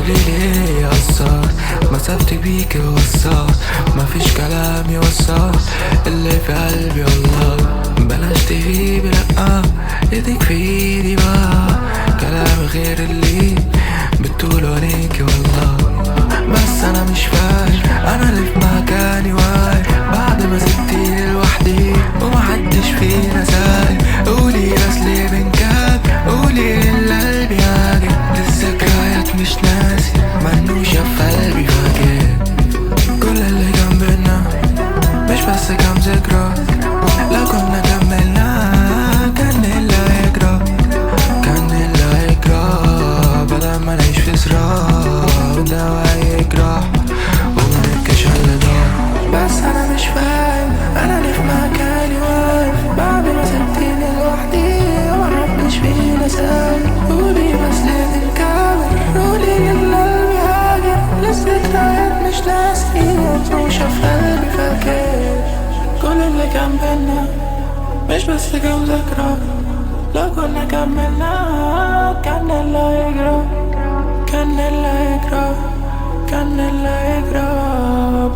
قولي ليه يأثر مسافتي بيكي وصل، مفيش كلام يوصل اللي في قلبي والله. بلاش تغيبي لأ، ايدك في ايدي بقى، كلامي غير اللي بتقوله عليكي والله. بس انا مش فاهم انا اللي في مكاني واقف بعد ما سبتيني لوحدي ومحدش فينا سايق. قولي بس ليه بنكاب، قولي اللي قلبي هاجي للذكريات مش ناسي، منوشة في قلبي فاكر كل اللي كان بينا مش بس كام ذكرى. لو كنا كملنا كان اللي هيجرى، كان اللي هيجرى بدل ما نعيش في صراع والدوا هيجرح ومنبكيش على اللي ضاع. بس انا مش فاهم انا ليه في مكاني واقف بعد ما سبتيني لوحدي ومحدش فينا سايق. قولي بس ليه بنكابر، قولي اللي قلبي هاجر للذكريات مش ناسي، منوشة في قلبي فاكر كل اللي كان بينا مش بس كام ذكرى. لو كنا كملنا كان اللي هيجرى، كان اللي هيجرى، كان اللي هيجرى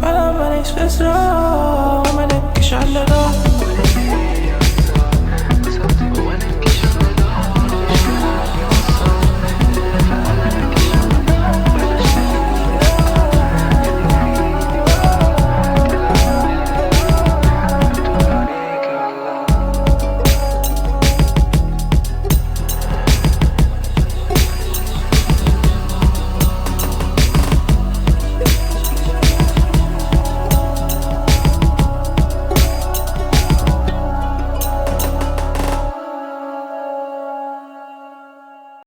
بلا ما نعيش في صراع وما نبكيش على اللي ضاع.